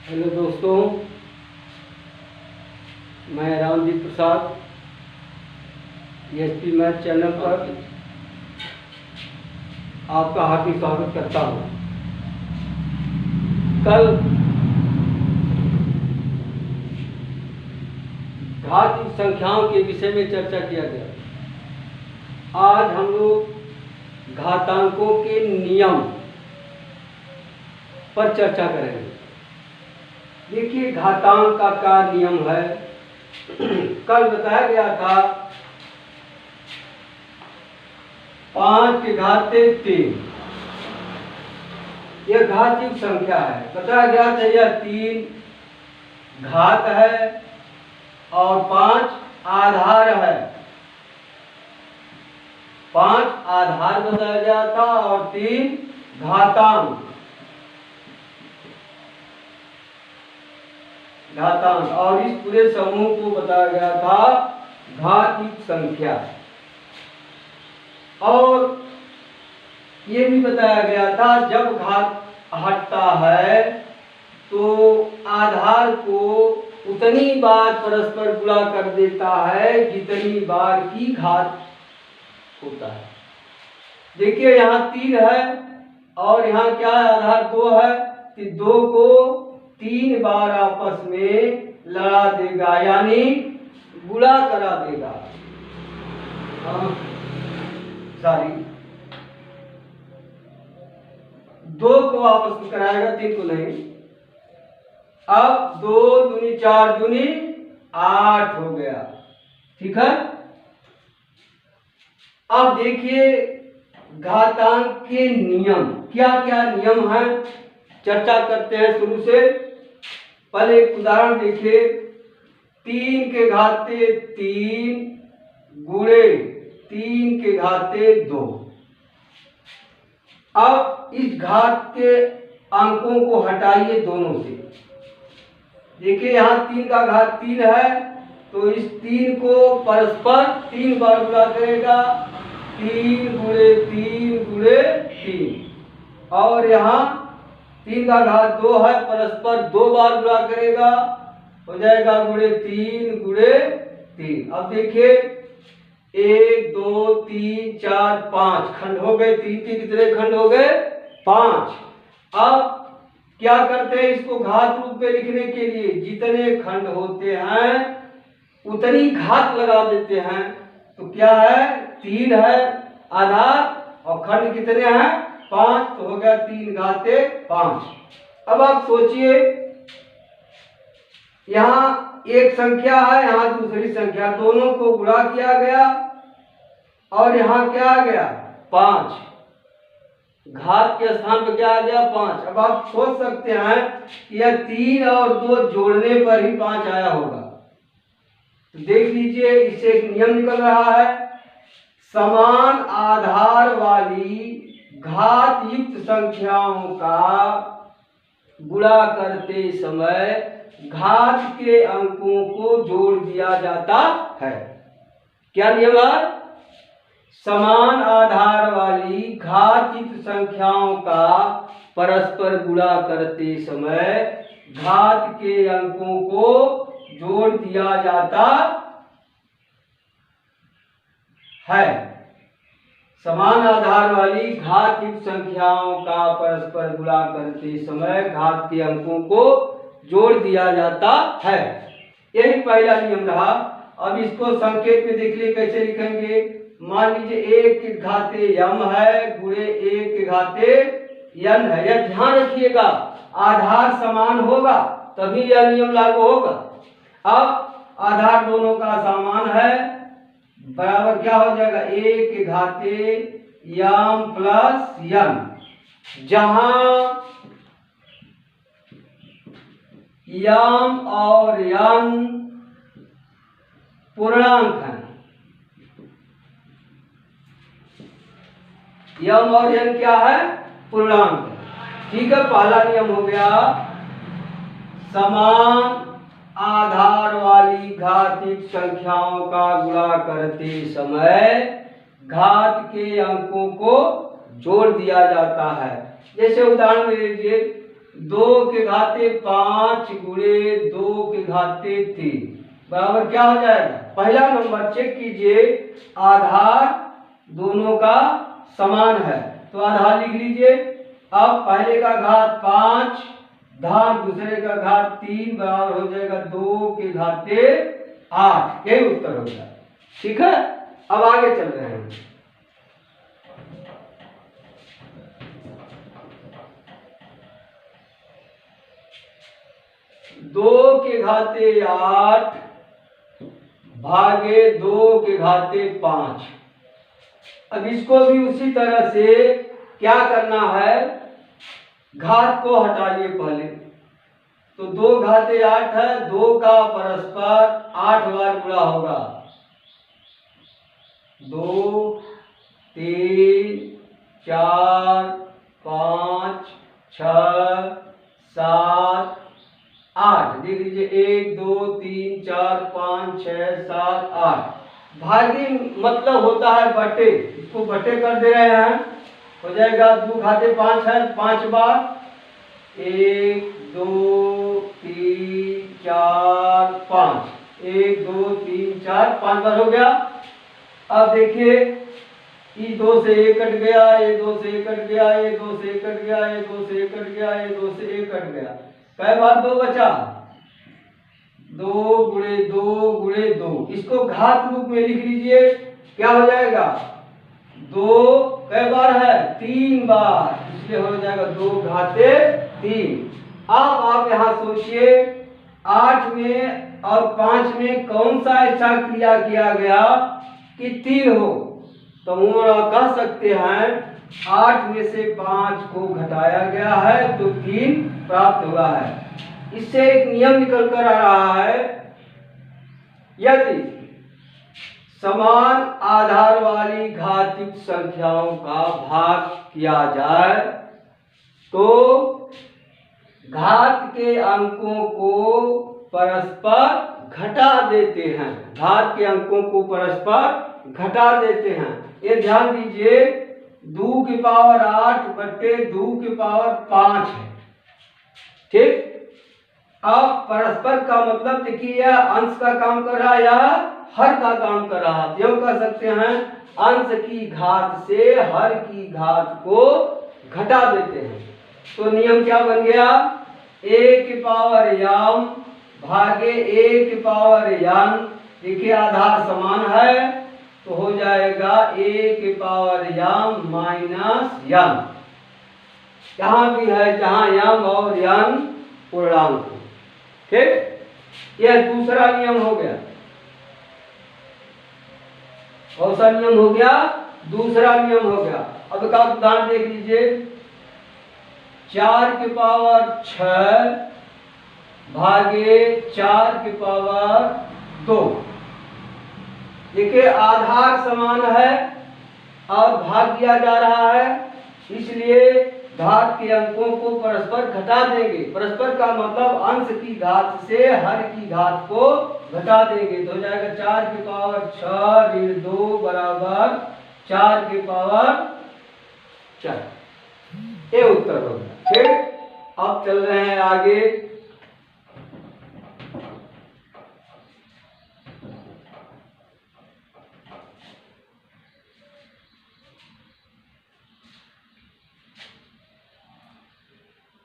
Hello दोस्तों, मैं रामजीत प्रसाद ESP math channel पर आपका हार्दिक स्वागत करता हूँ। कल घातीय संख्याओं के विषय में चर्चा किया गया। आज हम लोग घातांकों के नियम पर चर्चा करेंगे। देखिए, घातांक का क्या नियम है। कल बताया गया था 5 के घाते 3 यह घातीय संख्या है। बताया गया था यह 3 घात है और 5 आधार है। 5 आधार बताया गया था और 3 घातांक। और इस पूरे समूह को बताया गया था घातीय संख्या। और ये भी बताया गया था जब घात हटता है तो आधार को उतनी बार परस्पर गुणा कर देता है जितनी बार की घात होता है। देखिए, यहाँ 3 है और यहाँ क्या है, आधार 2 है कि 2 को 3 बार आपस में लड़ा देगा, यानी गुणा करा देगा। सॉरी, 2 को आपस में कराएगा, 3 को नहीं। अब 2 दूनी 4 दूनी 8 हो गया। ठीक है। अब देखिए घातांक के नियम, क्या क्या नियम है, चर्चा करते हैं शुरू से। पहले एक उदाहरण देखिए। 3 के घाते 3 गुणे 3 के घाते 2। अब इस घात के अंकों को हटाइए दोनों से। देखिए, यहाँ 3 का घात 3 है तो इस 3 को परस्पर 3 बार गुणा करेगा। 3 गुणे 3 गुणे 3। और यहाँ 3 का घात 2 है, परस्पर 2 बार गुणा करेगा, हो जाएगा गुणे 3 गुणे 3। अब देखिए 1 2 3 4 5 खंड हो गए। 3 के कितने खंड हो गए? 5। अब क्या करते हैं, इसको घात रूप में लिखने के लिए जितने खंड होते हैं उतनी घात लगा देते हैं। तो क्या है, 3 है आधार और खंड कितने हैं? 5। तो हो गया 3 घाते 5। अब आप सोचिए, यहाँ एक संख्या है, यहाँ दूसरी संख्या, दोनों को गुणा किया गया और यहाँ क्या आ गया? 5। घात के स्थान पर क्या आ गया? 5। अब आप सोच सकते हैं कि यह 3 और 2 जोड़ने पर ही 5 आया होगा। तो देख लीजिए, इससे एक नियम निकल रहा है। समान आधार वाली घात युक्त संख्याओं का गुणा करते समय घात के अंकों को जोड़ दिया जाता है। क्या नियम है? समान आधार वाली घात युक्त संख्याओं का परस्पर गुणा करते समय घात के अंकों को जोड़ दिया जाता है। समान आधार वाली घात युक्त संख्याओं का परस्पर गुणा करते समय घात के अंकों को जोड़ दिया जाता है। यही पहला नियम रहा। अब इसको संकेत में देख लिए कैसे लिखेंगे। मान लीजिए 1 के घाते m है गुणे 1 के घाते n है। यह ध्यान रखिएगा, आधार समान होगा तभी यह नियम लागू होगा। अब आधार दोनों का समान है, बराबर क्या हो जाएगा? 1 के घाते m प्लस n। जहां m और n पूर्णांक है, m और n क्या है? पूर्णांक है। ठीक है, पहला नियम हो गया। समान आधार वाली घातीय संख्याओं का गुणा करते समय घात के अंकों को जोड़ दिया जाता है। जैसे उदाहरण में लीजिए 2 के घाते 5 गुणे 2 के घाते 3 बराबर क्या हो जाएगा। पहला नंबर चेक कीजिए, आधार दोनों का समान है तो आधार लिख लीजिए। अब पहले का घात 5 धार दूसरे का घात 3 बराबर हो जाएगा 2 के घाते 8। यही उत्तर हो गया। ठीक है, अब आगे चल रहे हैं। दो के घाते 8 भागे 2 के घाते 5। अब इसको भी उसी तरह से क्या करना है, घात को हटाइए पहले। तो 2 घाते 8 है, 2 का परस्पर 8 बार गुणा होगा। 2 3 4 5 6 7 8 देख लीजिए, 1 2 3 4 5 6 7 8। भागी मतलब होता है बटे, इसको बटे कर दे रहे हैं, हो जाएगा 2 घाते 5 है 5 बार, 1 2 3 4 5, 1 2 3 4 5 बार हो गया। अब देखिए, ये 2 से 1 कट गया, ये 2 से 1 कट गया, ये 2 से 1 कट गया, ये 2 से 1 कट गया, ये 2 से 1 कट गया। कै बार 2 बचा, 2 गुणे 2 गुणे 2। इसको घात रूप में लिख लीजिए, क्या हो जाएगा, 2 कै बार है 3 बार, इसलिए हो जाएगा 2 घाते 3। अब आप यहाँ सोचिए, 8 में और 5 में कौन सा ऐसा क्रिया किया गया कि 3 हो। तो हम कह सकते हैं 8 में से 5 को घटाया गया है तो 3 प्राप्त हुआ है। इससे एक नियम निकल कर आ रहा है, यदि समान आधार वाली घातयुक्त संख्याओं का भाग किया जाए तो घात के अंकों को परस्पर घटा देते हैं, घात के अंकों को परस्पर घटा देते हैं। ये ध्यान दीजिए, 2 की पावर 8 बटे 2 की पावर 5 है। ठीक, अब परस्पर का मतलब देखिए, यह अंश का काम कर रहा है या हर का काम कर रहा है। यूं कह सकते हैं, अंश की घात से हर की घात को घटा देते हैं। तो नियम क्या बन गया, a की पावर m भागे a की पावर n। देखिए आधार समान है तो हो जाएगा a की पावर m माइनस n। यहाँ भी है जहाँ m और n पूर्णांक। ठीक, यह दूसरा नियम हो गया। कौन सा नियम हो गया, दूसरा नियम हो गया। अब का उदाहरण देख लीजिए, 4 की पावर 6 भागे 4 की पावर 2। देखिए आधार समान है और भाग दिया जा रहा है, इसलिए घात के अंकों को परस्पर घटा देंगे। परस्पर का मतलब अंश की घात से हर की घात को घटा देंगे तो हो जाएगा 4 की पावर 6 ऋण 2 बराबर 4 की पावर 4। ये उत्तर होगा। ठीक, अब चल रहे हैं आगे।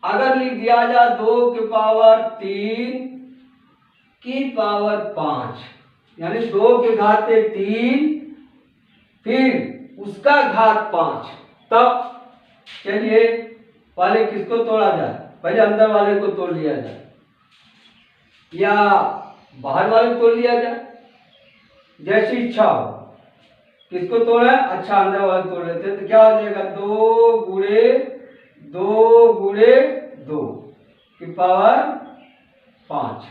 अगर लिख दिया जाए 2 की पावर 3 की पावर 5, यानी 2 के घाते 3 फिर उसका घात 5, तब चलिए पहले किसको तोड़ा जाए, पहले अंदर वाले को तोड़ लिया जाए या बाहर वाले को तोड़ लिया जाए, जैसी इच्छा हो। किसको तोड़ा, अच्छा अंदर वाले तोड़ लेते हैं। तो क्या हो जाएगा, 2 गुणे 2 गुणे 2 की पावर 5।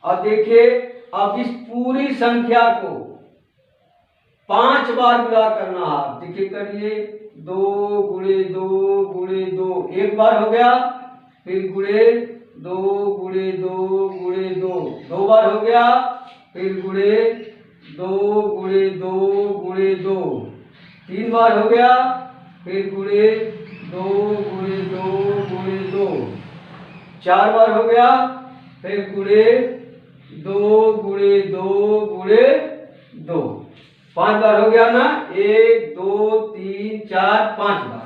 अब देखिए, अब इस पूरी संख्या को 5 बार गुणा करना है। देखिए करिए, 2 गुणे 2 गुणे 2 एक बार हो गया, फिर गुणे 2 गुणे 2 गुणे 2 दो बार हो गया, फिर गुणे 2 गुणे 2 गुणे 2 3 बार हो गया, फिर गुणे 2 गुणे 2 गुणे 2 4 बार हो गया, फिर गुणे 2 गुणे 2 गुणे 2, 5 बार हो गया ना, 1 2 3 4 5 बार।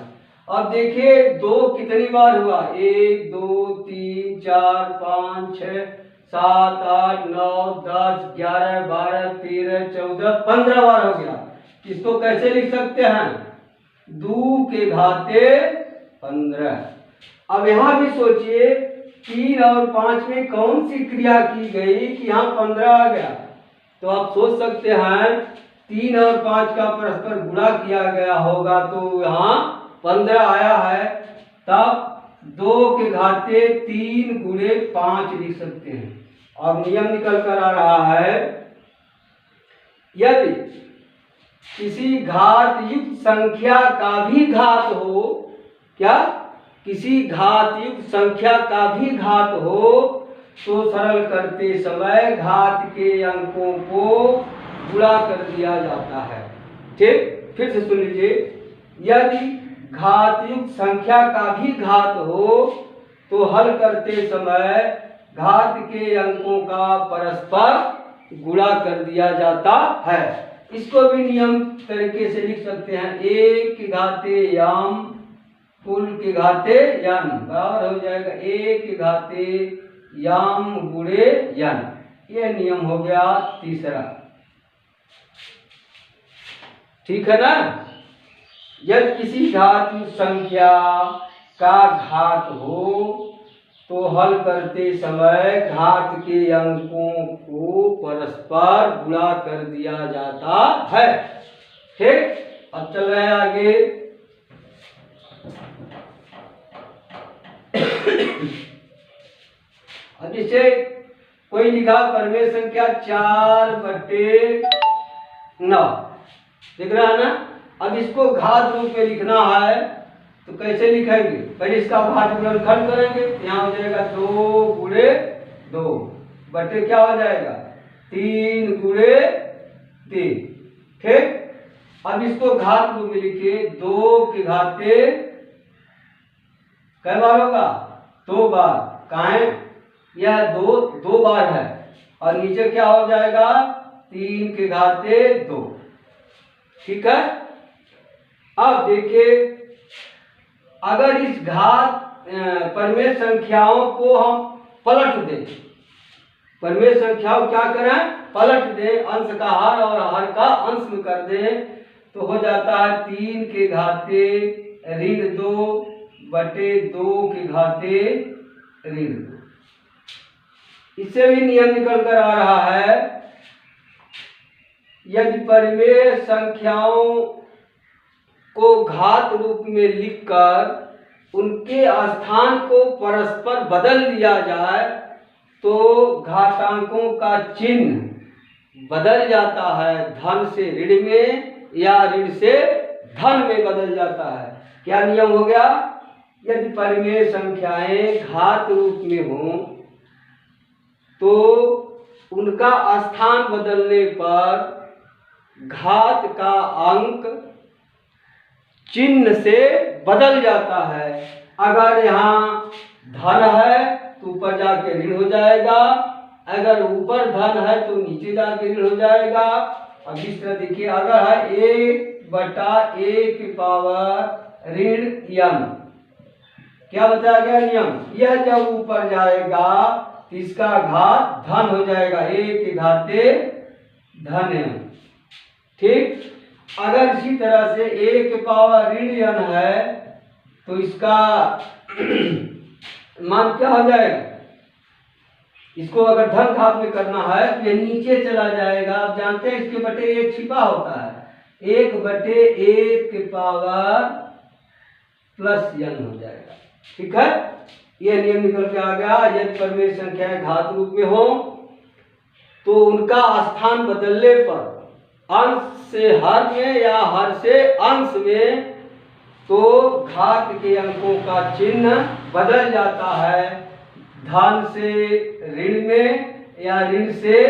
अब देखिए 2 कितनी बार हुआ, 1 2 3 4 5 6 7 8 9 10 11 12 13 14 15 बार हो गया। इसको कैसे लिख सकते हैं, 2 के घाते 15। अब यहाँ भी सोचिए 3 और 5 में कौन सी क्रिया की गई कि यहाँ 15 आ गया। तो आप सोच सकते हैं 3 और 5 का परस्पर गुणा किया गया होगा तो यहाँ 15 आया है। तब 2 के घाते 3 गुणे 5 लिख सकते हैं। अब नियम निकल कर आ रहा है, यदि किसी घात युक्त संख्या का भी घात हो, क्या, किसी घात युक्त संख्या का भी घात हो तो सरल करते समय घात के अंकों को गुणा कर दिया जाता है। ठीक, फिर से सुन लीजिए, यदि घात युक्त संख्या का भी घात हो तो हल करते समय घात के अंकों का परस्पर गुणा कर दिया जाता है। इसको भी नियम तरीके से लिख सकते हैं, 1 के घाते यम कुल के घाते यन बराबर हो जाएगा 1 के घाते यम गुणे यन। ये नियम हो गया तीसरा। ठीक है ना। यदि किसी घात संख्या का घात हो तो हल करते समय घात के अंकों को परस्पर गुणा कर दिया जाता है। ठीक, अब चल रहे हैं आगे। अब जैसे कोई लिखा परमेय संख्या 4/9 दिख रहा है ना। अब इसको घात रूप में लिखना है तो कैसे लिखेंगे, पहले इसका भाज्य गुणनखंड करेंगे। यहाँ हो जाएगा 2 गुणे 2 बटे क्या हो जाएगा 3 गुणे 3। ठीक, अब इसको घात रूप में लिखिए, 2 के घाते कई बार होगा 2 बार, कहाँ है यह 2 बार है, और नीचे क्या हो जाएगा 3 के घाते 2। ठीक है। अब देखिए अगर इस घात परमेय संख्याओं को हम पलट दें, परमेय संख्याओं क्या करें पलट दें, अंश का हर और हर का अंश में कर दें तो हो जाता है 3 के घाते ऋण 2 बटे 2 के घाते ऋण 2। इससे भी नियम निकल कर आ रहा है, यदि परमेय संख्याओं को घात रूप में लिखकर उनके स्थान को परस्पर बदल दिया जाए तो घातांकों का चिन्ह बदल जाता है, धन से ऋण में या ऋण से धन में बदल जाता है। क्या नियम हो गया, यदि परमेय संख्याएं घात रूप में हों तो उनका स्थान बदलने पर घात का अंक चिन्ह से बदल जाता है। अगर यहाँ धन है तो ऊपर जाके ऋण हो जाएगा, अगर ऊपर धन है तो नीचे जाके ऋण हो जाएगा। अब इस तरह देखिए, अगर है 1/1 पावर ऋण यम, क्या बताया गया नियम, यह जब ऊपर जाएगा तो इसका घात धन हो जाएगा, 1 के घाते धन यम। ठीक, अगर इसी तरह से 1 पावर ऋण यन है तो इसका मान क्या हो जाएगा, इसको अगर धन घात में करना है तो ये नीचे चला जाएगा। आप जानते हैं इसके बटे 1 छिपा होता है, 1/1 पावर प्लस यन हो जाएगा। ठीक है, यह नियम निकल के आ गया। यदि परमेय संख्याएं घात रूप में हो तो उनका स्थान बदलने पर अंश से हर में या हर से अंश में तो घात के अंकों का चिन्ह बदल जाता है, धन से ऋण में या ऋण से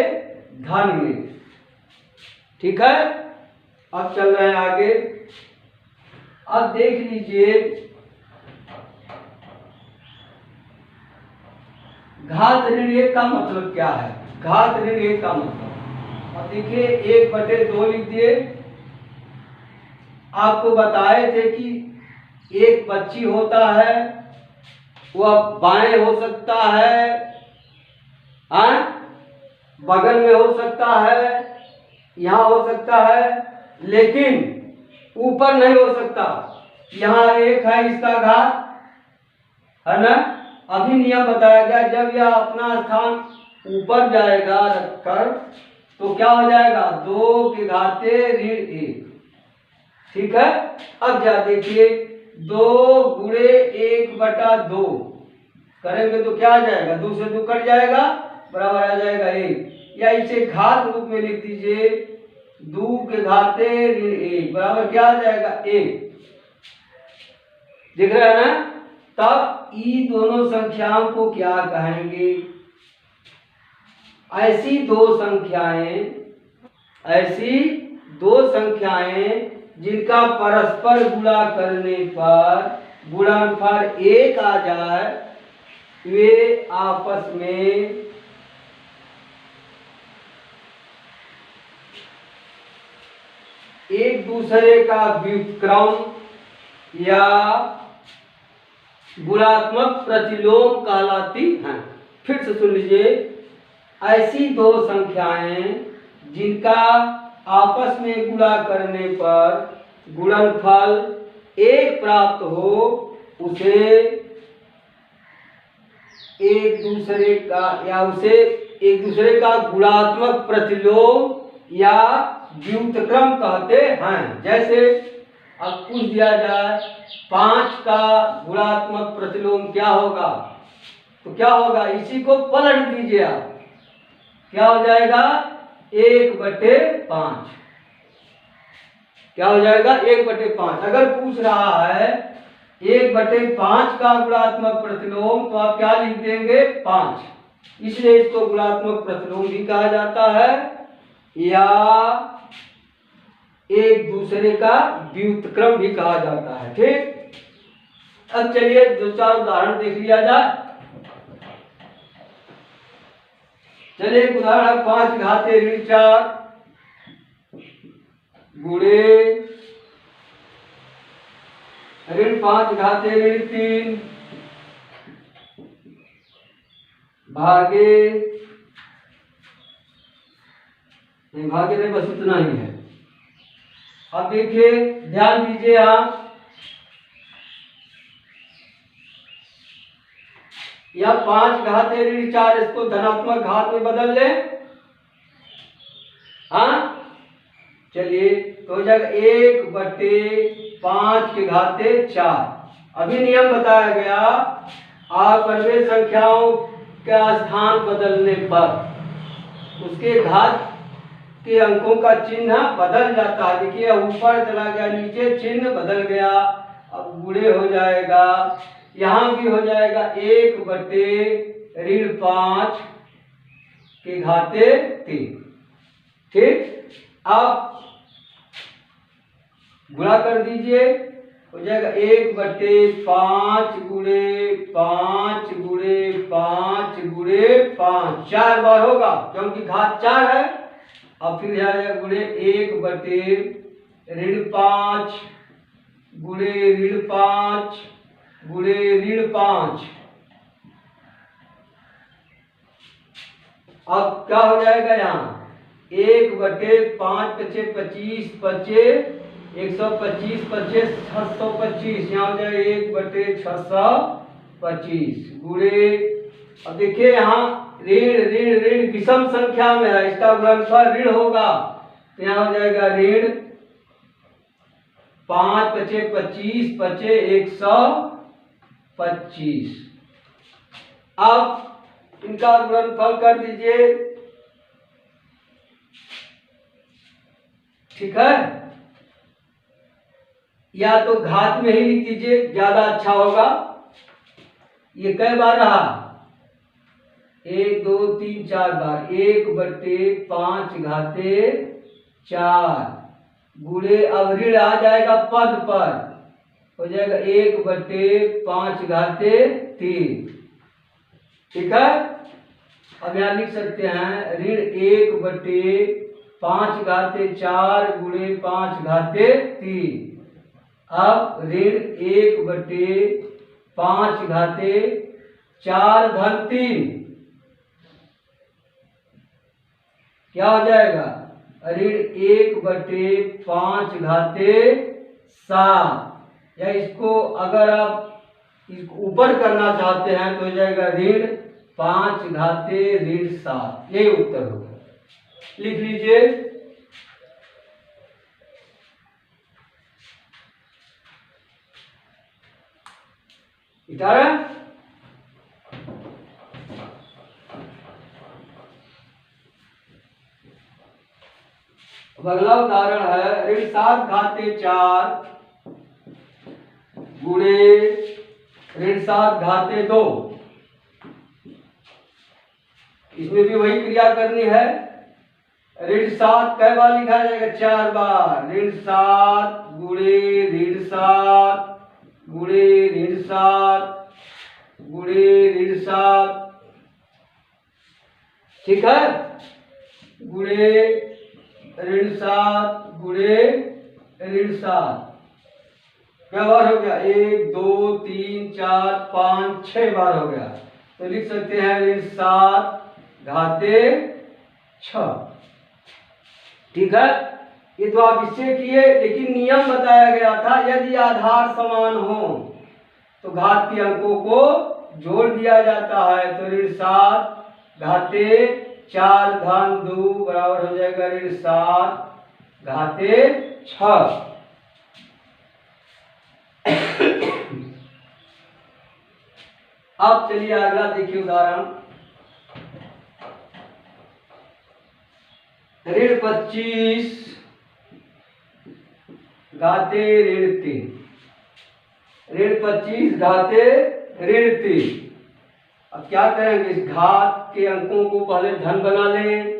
धन में। ठीक है, अब चल रहे हैं आगे। अब देख लीजिए घात ऋण 1 का मतलब क्या है? घात ऋण 1 का मतलब, अब देखिए 1/2 लिख दिए। आपको बताए थे कि एक बच्ची होता है, वह बाएं हो सकता है, बगल में हो सकता है, यहाँ हो सकता है, लेकिन ऊपर नहीं हो सकता। यहाँ 1 है, इसका घात है ना। अभी नियम बताया गया, जब यह अपना स्थान ऊपर जाएगा रखकर तो क्या हो जाएगा? 2 के घाते ऋण 1। ठीक है। अब जा देखिए 2 गुणे 1/2 करेंगे तो क्या आ जाएगा? 2 से 2 कट जाएगा, बराबर आ जाएगा 1। या इसे घात रूप में लिख दीजिए, 2 के घाते ऋण 1 बराबर क्या आ जाएगा? 1। दिख रहा है ना। तब ये दोनों संख्याओं को क्या कहेंगे? ऐसी दो संख्याएं जिनका परस्पर गुणा करने पर गुणनफल 1 आ जाए, वे आपस में एक दूसरे का व्युत्क्रम या गुणात्मक प्रतिलोम कहलाती हैं। फिर से सुन लीजिए, ऐसी दो संख्याएं जिनका आपस में गुणा करने पर गुणनफल 1 प्राप्त हो, उसे एक दूसरे का गुणात्मक प्रतिलोम या व्युत्क्रम कहते हैं। जैसे अब पूछ दिया जाए 5 का गुणात्मक प्रतिलोम क्या होगा, तो क्या होगा? इसी को पलट दीजिए आप, क्या हो जाएगा? 1/5। क्या हो जाएगा? 1/5। अगर पूछ रहा है 1/5 का गुणात्मक प्रतिलोम, तो आप क्या लिख देंगे? 5। इसलिए इसको गुणात्मक प्रतिलोम भी कहा जाता है या एक दूसरे का व्युत्क्रम भी कहा जाता है। ठीक। अब चलिए 2-4 उदाहरण देख लिया जाए। चलिए उदाहरण 5 घाते ऋण 4 गुणे ऋण 5 घाते ऋण 3 भागे नहीं, बस इतना ही है। अब देखिए ध्यान दीजिए, आप या 5 घाते ऋण 4 इसको धनात्मक घात में बदल ले। हाँ चलिए, तो हो जाएगा 1/5 के घाते 4। अभी नियम बताया गया, आपरवे संख्याओं का स्थान बदलने पर उसके घात के अंकों का चिन्ह बदल जाता है। देखिए ऊपर चला गया, नीचे चिन्ह बदल गया, अब गुणे हो जाएगा। यहां भी हो जाएगा 1/5 के घाते 3। ठीक। अब गुणा कर दीजिए, हो जाएगा 1/5 गुणे 5 गुणे 5 गुणे 5, 4 बार होगा क्योंकि घात 4 है। अब फिर जाएगा गुणे 1/5 गुणे ऋण 5 गुणे ऋण 5। अब क्या हो जाएगा? यहाँ 1/5 पचे 25 पचे 125 पचे 625, यहाँ हो जाएगा 1/625 गुणे। अब देखिए यहाँ ऋण ऋण ऋण विषम संख्या में है, इसका गुणनफल ऋण होगा, तो यहाँ हो जाएगा ऋण 5 पचे 25 पचे 125। अब इनका गुणनफल कर दीजिए। ठीक है, या तो घात में ही लिख दीजिए, ज्यादा अच्छा होगा। ये कई बार रहा? 1 2 3 4 बार। 1/5 घाते 4 गुणे, अब ऋण आ जाएगा पद पर, हो जाएगा 1/5 घाते 3 ठीक है। अब यहाँ लिख सकते हैं ऋण 1/5 गुणे 5/3। अब ऋण 1/5 क्या हो जाएगा? ऋण 1/5/7, या इसको अगर आप इसको ऊपर करना चाहते हैं तो हो जाएगा ऋण 5/7। यही उत्तर होगा। लिख लीजिए। इटारा अगला उदाहरण है ऋण 7/4 गुणे ऋण 7/2। इसमें भी वही क्रिया करनी है। ऋण 7 कै बार लिखा जाएगा? 4 बार। ऋण 7 गुणे ऋण 7 गुणे ऋण 7 गुणे ऋण 7, ठीक है, गुणे ऋण 7 गुणे ऋण 7। क्या बार हो गया? 1 2 3 4 5 6 बार हो गया। तो लिख सकते हैं ऋण 7/6। ठीक है। ये तो आप इससे किए, लेकिन नियम बताया गया था यदि आधार समान हो तो घात के अंकों को जोड़ दिया जाता है। तो ऋण 7/4 बराबर हो जाएगा ऋण 7/6। अब चलिए अगला देखिए उदाहरण। ऋण 25/ऋण 3। ऋण 25/ऋण 3। अब क्या करेंगे? इस घात के अंकों को पहले धन बना लें।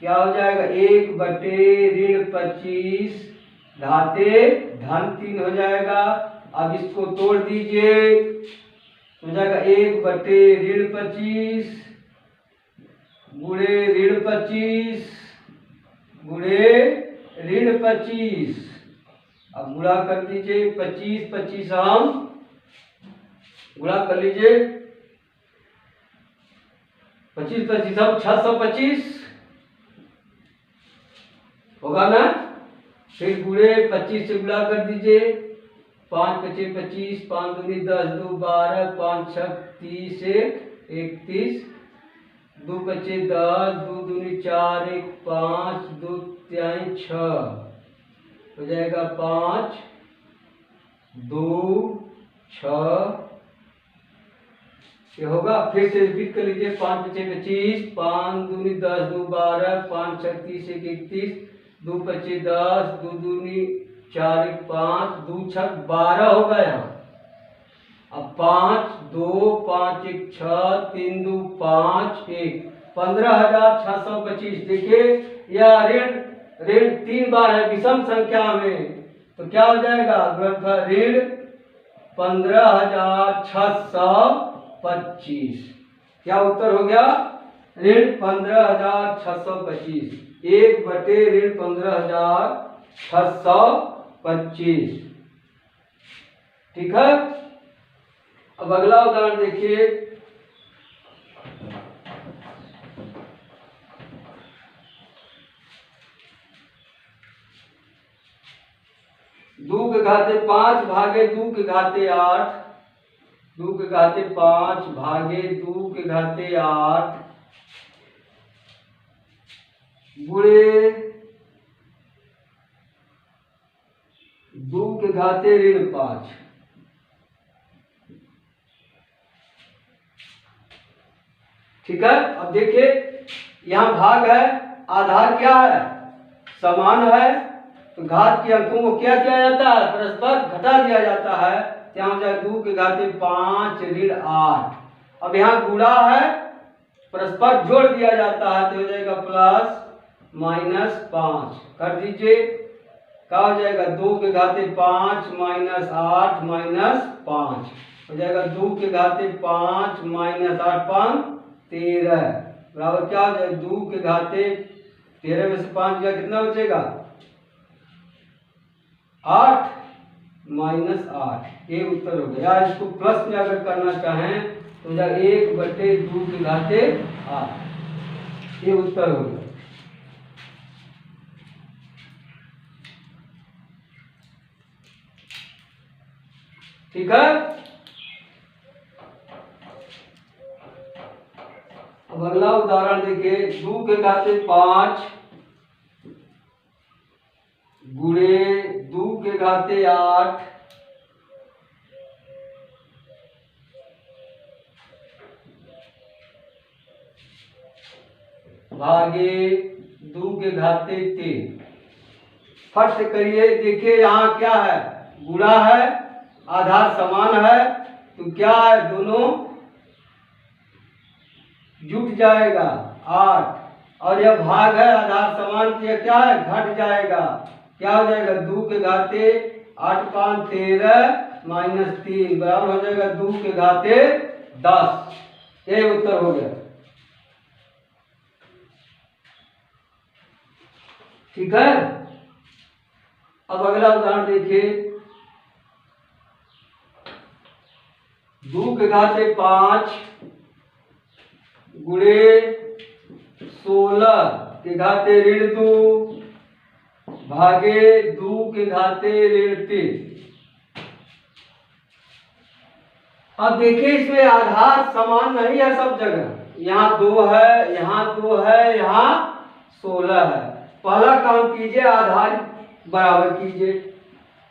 क्या हो जाएगा? 1/ऋण 25 हो जाएगा। अब इसको तोड़ दीजिए, हो जाएगा 1/ऋण 25 गुणे ऋण 25 गुणे ऋण 25। अब गुणा कर दीजिए। 25 हम गुणा कर लीजिए। 25 हम 625 होगा ना। फिर गुणे 25 से गुणा कर दीजिए। 5 × 5 = 25, 5 दूनी 10, 2 12, 5 6 30, 31, 2 × 5 = 10, 2 दूनी 4, 1 5, 2 3 6 हो जाएगा 5 2 6 ये होगा। फिर से रिपीट कर लीजिए। 5 × 5 = 25, 5 दूनी 10, 2 12, 5 6 30, 1 31, 2 × 5 = 10, 2 दूनी 4, 1 5, 2 6 12 होगा यहाँ। अब 5 2 5 1 6, 3 2 5 1 15,625। देखिए यह ऋण 3 बार है विषम संख्या में, तो क्या हो जाएगा? ऋण 15,625। क्या उत्तर हो गया? ऋण 15,625। 1/ऋण 15,625। ठीक है। अब अगला उदाहरण देखिए। दो के घाते 5 भागे 2 के घाते 8, 2 के घाते 5 भागे 2 के घाते 8 गुणे 2 के घाते ऋण 5। ठीक है। अब देखिए यहाँ भाग है, आधार क्या है? समान है, तो घात के अंकों को क्या किया जाता है? परस्पर घटा दिया जाता है। यहाँ जाए 2 के घाते 5 ऋण 8। अब यहाँ गुणा है, परस्पर जोड़ दिया जाता है, तो हो जाएगा +-5 कर दीजिए। क्या हो जाएगा? 2 के घाते 5 -8 -5 हो जाएगा 2 के घाते 5 माइनस 8 5 13 बराबर क्या हो जाएगा 2 के घाते 13 में से 5 गया कितना बचेगा 8 माइनस 8। ये उत्तर हो गया। इसको प्लस में अगर करना चाहें तो 1/2 के घाते 8 ये उत्तर हो गया। ठीक है। अब अगला उदाहरण देखिए 2 के घाते 5 गुणे 2 के घाते 8 भागे 2 के घाते 3। फट से करिए। देखिए यहाँ क्या है गुणा है आधार समान है तो क्या है दोनों जुट जाएगा 8 और यह भाग है आधार समान तो क्या है घट जाएगा क्या हो जाएगा 2 के घाते 8 5 13 माइनस 3 बराबर हो जाएगा 2 के घाते 10। यही उत्तर हो गया। ठीक है। अब अगला उदाहरण देखिए 2 के घाते 5 गुणे 16 के घाते ऋण 2 भागे 2 के घाते ऋण 3। अब देखिए इसमें आधार समान नहीं है सब जगह। यहाँ 2 है यहाँ 2 है यहाँ 16 है। पहला काम कीजिए आधार बराबर कीजिए।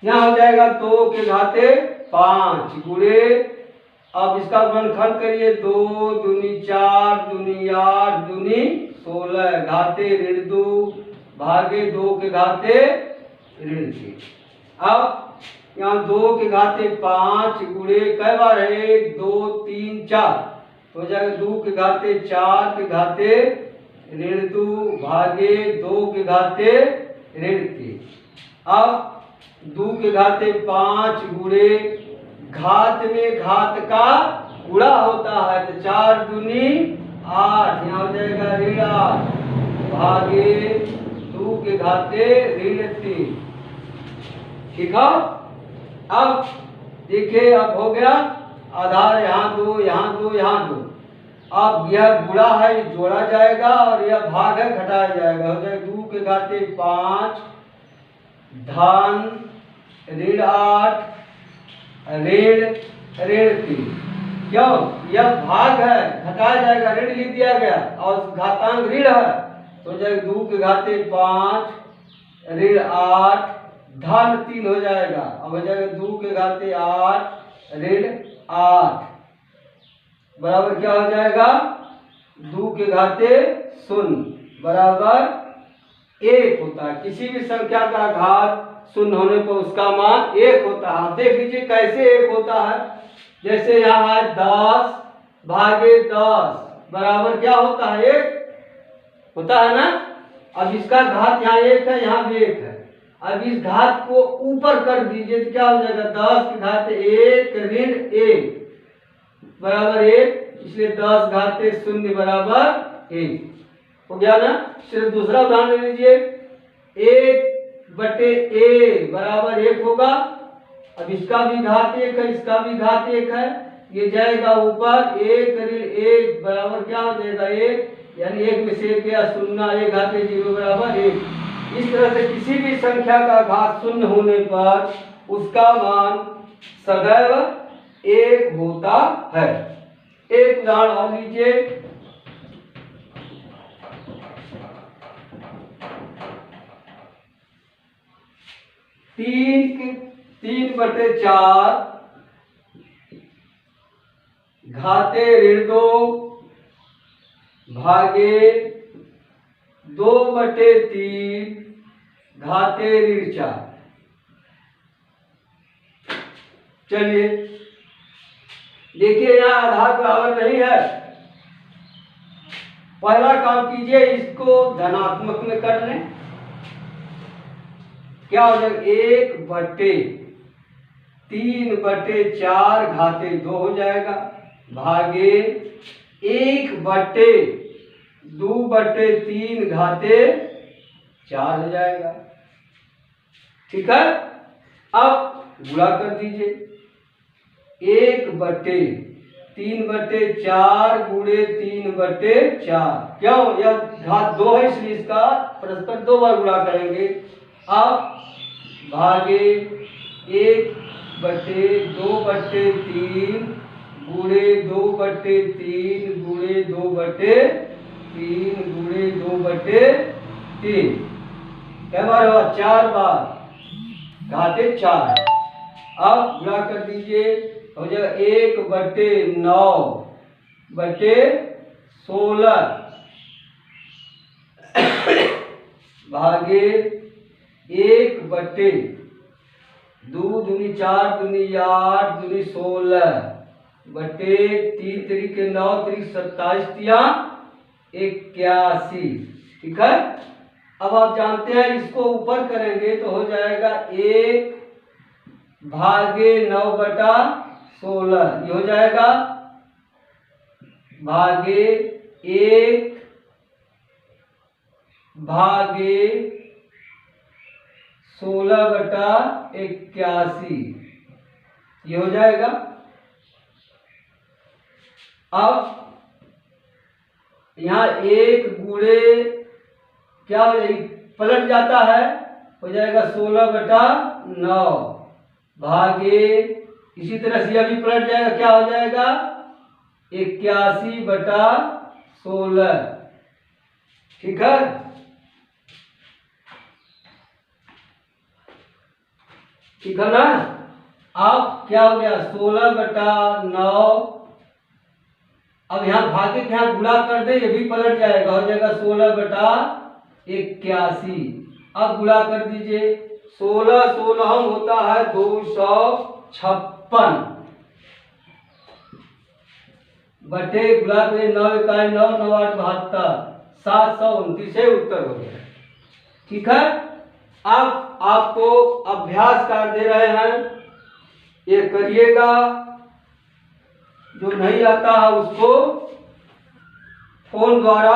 यहाँ हो जाएगा 2 के घाते 5 गुणे अब इसका गुणनखंड करिए 2 दूनी 4 दूनी 8 दूनी 16 घाते ऋण 2 भागे 2 के घाते ऋण 3। अब यहाँ 2 के घाते 5 गुणे कई बार है 1 2 3 4 हो जाएगा 2 के घाते 4 के घाते ऋण 2 भागे 2 के घाते ऋण 3। अब 2 के घाते 5 गुणे घात में घात का गुणा होता है तो 4 दूनी 8 यहाँ हो जाएगा ऋण 8 भागे 2 के घाते ऋण 3। ठीक है। अब देखिए अब हो गया आधार यहाँ 2 यहाँ 2 यहाँ 2। अब यह गुणा है ये जोड़ा जाएगा और यह भाग है घटाया जाएगा हो जाएगा 2 के घाते 5 धन ऋण 8 ऋण ऋण 3। क्यों यह भाग है घटाया जाएगा ऋण लिख दिया गया और घातांक ऋण है तो जाएगा 2 के घाते 5 ऋण 8 धन 3 हो जाएगा। अब हो जाएगा 2 के घाते 8 ऋण 8 बराबर क्या हो जाएगा 2 के घाते 0 बराबर 1 होता है। किसी भी संख्या का घात 0 होने पर उसका मान 1 होता है। देख लीजिए कैसे 1 होता है। जैसे यहाँ है 10 भागे 10 बराबर क्या होता है 1 होता है ना। अब इसका घात यहाँ 1 है यहाँ भी 1 है। अब इस घात को ऊपर कर दीजिए तो क्या हो जाएगा 10 के घाते 1 ऋण 1 बराबर 1 इसलिए 10 घाते 0 बराबर 1 हो गया ना। सिर्फ दूसरा उदाहरण ले लीजिए 1/a बराबर 1 होगा। अब इसका भी घात 1 है इसका भी घात 1 है ये जाएगा ऊपर 1 ऋण 1 बराबर क्या हो जाएगा 1 यानी 1 में से 1 गया 0 1 घाते 0 बराबर 1। इस तरह से किसी भी संख्या का घात 0 होने पर उसका मान सदैव 1 होता है। एक उदाहरण और लीजिए 3/4 घाते ऋण 2 भागे 2/3 घाते ऋण 4। चलिए देखिए यहाँ आधार बराबर नहीं है। पहला काम कीजिए इसको धनात्मक में कर लें। क्या हो जाएगा 1/3 3/4 घाते 2 हो जाएगा, भागे 1/2/3 घाते 4 हो जाएगा। ठीक है, अब गुणा कर दीजिए। 1/3/4 गुणे 3/4, क्यों? यह घात 2 है इसलिए इसका परस्पर 2 बार गुणा करेंगे। अब भागे 1/2/3 गुणे 2/3 गुणे 2/3 गुणे 2/3, क्या बार हुआ? 4 बार, घाते 4। अब गुणा कर दीजिए, हो जाएगा 1/9/16 भागे 1/2 × 9 × 16 × 3 = 27 ठीक है। अब आप जानते हैं इसको ऊपर करेंगे तो हो जाएगा 1/9/16, ये हो जाएगा भागे 1/16/81, ये हो जाएगा। अब यहाँ 1 गुणे क्या हो जाएगी? पलट जाता है, हो जाएगा 16/9 भागे, इसी तरह से यह भी पलट जाएगा, क्या हो जाएगा? 81/16, ठीक है। ठीक है ना। अब क्या हो गया? 16/9, अब यहाँ भागे के यहाँ गुणा कर दे, ये भी पलट जाएगा, हो जाएगा 16/81। अब गुणा कर दीजिए, 16 होता है 256 बटे गुणा करें 9 × 9 = 9 × 8 = 72, 729 है उत्तर हो गया। ठीक है, अब आपको अभ्यास कार्य दे रहे हैं, ये करिएगा। जो नहीं आता है उसको फोन द्वारा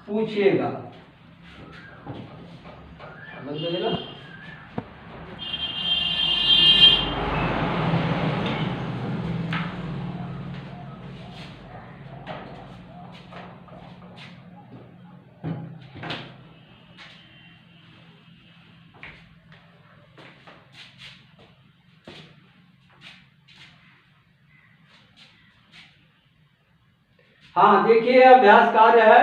पूछिएगा। हाँ देखिए, अभ्यास कार्य है।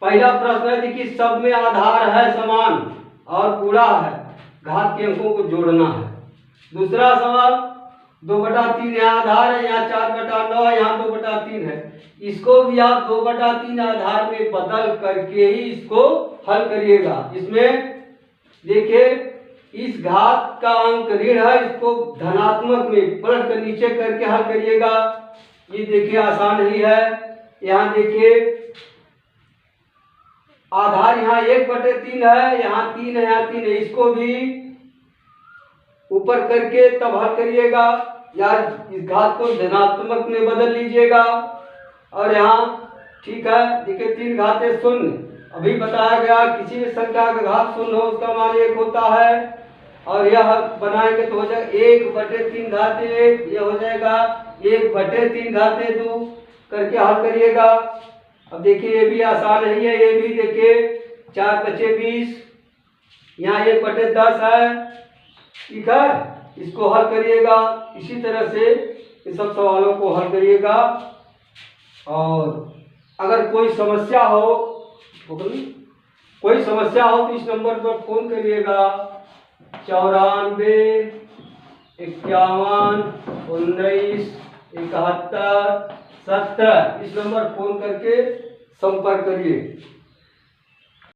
पहला प्रश्न है, देखिए सब में आधार है समान और पूरा है, घात के अंकों को जोड़ना है। दूसरा सवाल, 2/3 यहाँ आधार है, यहाँ 4/9 है, यहाँ 2/3 है। इसको भी आप 2/3 आधार में बदल करके ही इसको हल करिएगा। इसमें देखिए, इस घात का अंक ऋण है, इसको धनात्मक में पलट कर नीचे करके हल करिएगा। ये देखिए आसान ही है। यहाँ देखिए आधार यहाँ 1/3 है, यहाँ 3 है, यहाँ 3 है, इसको भी ऊपर करके तब हल करिएगा, या इस घात को धनात्मक में बदल लीजिएगा। और यहाँ ठीक है, देखिए 3 घाते 0, अभी बताया गया किसी भी संख्या का घात 0 हो उसका मान 1 होता है। और यह बनाएंगे तो हो जाएगा 1/3 घाते 1, यह हो जाएगा 1/3 घाते 2 करके हल करिएगा। अब देखिए ये भी आसान ही है, ये भी देखिए 4 × 5 = 20, यहाँ 1/10 है, ठीक है। इसको हल करिएगा, इसी तरह से इन सब सवालों को हल करिएगा। और अगर कोई समस्या हो तो इस नंबर पर फोन करिएगा, 94 51 19 71 17, इस नंबर फोन करके संपर्क करिए।